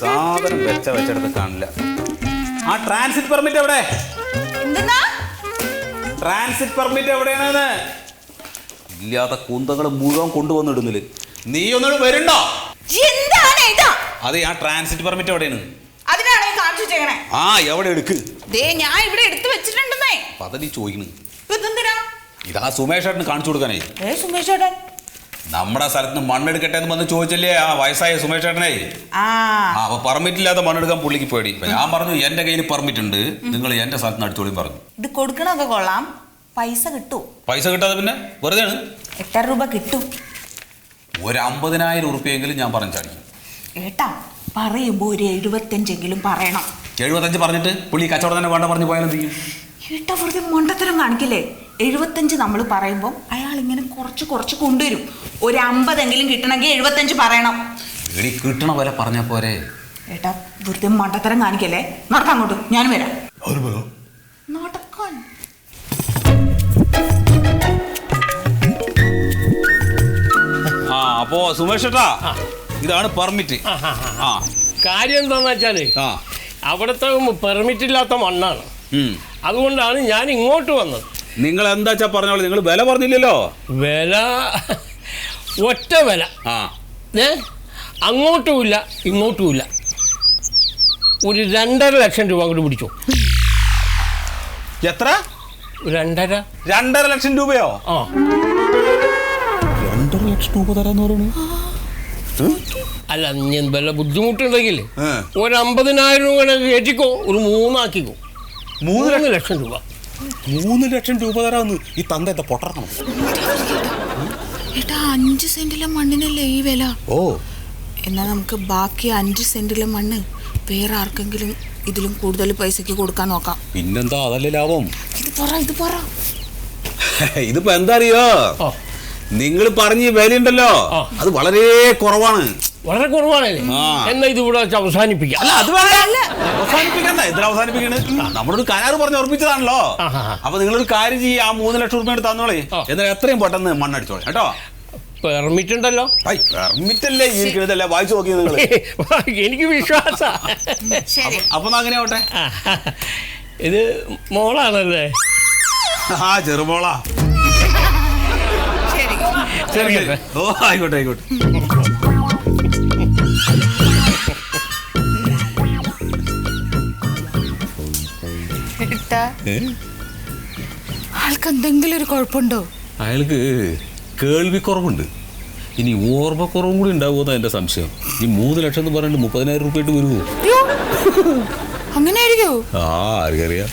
സാധനം വെച്ചെടുത്ത് കാണില്ല. ആ ട്രാൻസിറ്റ് പെർമിറ്റ് എവിടെ? ട്രാൻസിറ്റ് പെർമിറ്റ് എവിടെയാണ്? ഇല്ലാത്ത കുന്തകൾ മുഴുവൻ കൊണ്ടുവന്നിടുന്നില്ല. നീ ഒന്നും വരുന്നുണ്ടോ? അതെ, ആ ട്രാൻസിറ്റ് പെർമിറ്റ് എവിടെയാണ്? ആ എവിടെ എടുക്ക്? ഞാൻ ഇവിടെ എടുത്തു വെച്ചിട്ടുണ്ടെന്നേ. അതീ ചോദിക്കണ്. ഇതാ സുമേഷ് ഏട്ടന് കാണിച്ചു കൊടുക്കാനേ. സുമേഷ് ഏട്ടൻ നമ്മുടെ സ്ഥലത്ത് മണ്ണെടുക്കട്ടെ എന്ന് വന്ന് ചോദിച്ചല്ലേ ആ വയസ്സായ സുമേഷ് ഏട്ടനെ. അപ്പൊ പെർമിറ്റ് ഇല്ലാതെ മണ്ണെടുക്കാൻ പുള്ളിക്ക് പേടി. ഞാൻ പറഞ്ഞു എന്റെ കയ്യിൽ പെർമിറ്റ് ഉണ്ട്, നിങ്ങൾ എന്റെ സ്ഥലത്ത് നിന്ന് അടിച്ചോളിയും പറഞ്ഞു. ഇത് കൊടുക്കണൊക്കെ കൊള്ളാം, പൈസ കിട്ടൂ. പൈസ കിട്ടാതെ പിന്നെ വെറുതെ ആണ്. 8,000 രൂപ കിട്ടും. ഒരു 50,000 ഉറുപ്പിയെങ്കിലും ഞാൻ പറഞ്ഞു ചാടിക്കും. ഏട്ടാ പറയുമ്പോ ഒരു 75 പറയണം. 75 പറഞ്ഞിട്ട് പുള്ളി കച്ചവടം തന്നെ വേണ്ട പറഞ്ഞു പോയാലും ചെയ്യും. ഏട്ടാ വെറുതെ മണ്ടത്തരം കാണിക്കില്ലേ? 75 നമ്മൾ പറയുമ്പോൾ അയാൾ ഇങ്ങനെ കുറച്ച് കുറച്ച് കൊണ്ടുവരും. ഒരു 50 കിട്ടണമെങ്കിൽ 75 പറയണം. കിട്ടണ പോലെ പറഞ്ഞ പോരെ. ഏട്ടാ വെറുതെ മണ്ടത്തരം കാണിക്കല്ലേ. നടക്കാൻ അങ്ങോട്ട്, ഞാൻ വരാം. നടക്കാൻ. അപ്പോ സുമേഷ് ഏട്ടാ, ഇതാണ് പെർമിറ്റ്. കാര്യം എന്താന്ന് വെച്ചാല് അവിടുത്തെ പെർമിറ്റ് ഇല്ലാത്ത മണ്ണാണ്. അതുകൊണ്ടാണ് ഞാൻ ഇങ്ങോട്ട് വന്നത്. നിങ്ങൾ എന്താ വെച്ചാ പറഞ്ഞോളൂ. നിങ്ങൾ വില പറഞ്ഞില്ലല്ലോ. വില ഒറ്റ വില. അങ്ങോട്ടുമില്ല ഇങ്ങോട്ടുമില്ല. ഒരു 2.5 ലക്ഷം രൂപ അങ്ങോട്ട് പിടിച്ചോ. എത്ര? 2.5 ലക്ഷം രൂപയോ? 2.5 ലക്ഷം രൂപ തരാന്ന് പറയണു. അല്ല, ഞാൻ വല്ല ബുദ്ധിമുട്ടുണ്ടെങ്കിൽ ഒരു 50,000 രൂപ കയറ്റിക്കോ, ഒരു 3 ആക്കിക്കോ. 3 ലക്ഷം രൂപ. 3 ലക്ഷം രൂപ തരാന്ന് ഈ തന്ത എന്താ പൊട്ടണം? ഏട്ടാ 5 സെന്റിലെ മണ്ണിനല്ലേ ഈ വില? ഓ, എന്നാ നമുക്ക് ബാക്കി 5 സെന്റിലെ മണ്ണ് വേറെ ആർക്കെങ്കിലും ഇതിലും കൂടുതൽ പൈസക്ക് കൊടുക്കാൻ നോക്കാം. പിന്നെന്താ, അതല്ലേ ലാഭം. ഇത് പറ. ഇതിപ്പോ എന്താ അറിയോ, നിങ്ങൾ പറഞ്ഞ വിലയുണ്ടല്ലോ അത് വളരെ കുറവാണ്. വളരെ കുറവാണല്ലേ? എന്നാ ഇത് ഇവിടെ അവസാനിപ്പിക്കാം. അല്ല, അത് അവസാനിപ്പിക്കണ്ട. എന്തിനാ അവസാനിപ്പിക്കണേ? നമ്മളൊരു കരാറ് പറഞ്ഞ് ഉറപ്പിച്ചതാണല്ലോ. അപ്പൊ നിങ്ങളൊരു കാര്യം ചെയ്യ, ആ 3 ലക്ഷം രൂപ തന്നോളേ. എന്നാൽ എത്രയും പെട്ടെന്ന് മണ്ണടിച്ചോളെ കേട്ടോ. പെർമിറ്റ് ഉണ്ടല്ലോ. പെർമിറ്റ് അല്ലേ ഇരിക്കണതല്ലേ, വായിച്ചു നോക്കി നിങ്ങൾ. എനിക്ക് വിശ്വാസ. അപ്പൊ അങ്ങനെ ആവട്ടെ. ഇത് മോളാണല്ലേ? ആ, ചെറുമോളാ. ശരി. ഓ, ആയിക്കോട്ടെ. ആൾക്ക് എന്തെങ്കിലും ഒരു കുഴപ്പമുണ്ടോ? അയാൾക്ക് കേൾവി കുറവുണ്ട്. ഇനി ഓർമ്മക്കുറവും കൂടി ഉണ്ടാവുമെന്നാ എന്റെ സംശയം. ഈ 3 ലക്ഷം എന്ന് പറഞ്ഞിട്ട് 30,000 രൂപ വരുമോ? അങ്ങനെ ആയിരിക്കോ? ആർക്കറിയാം.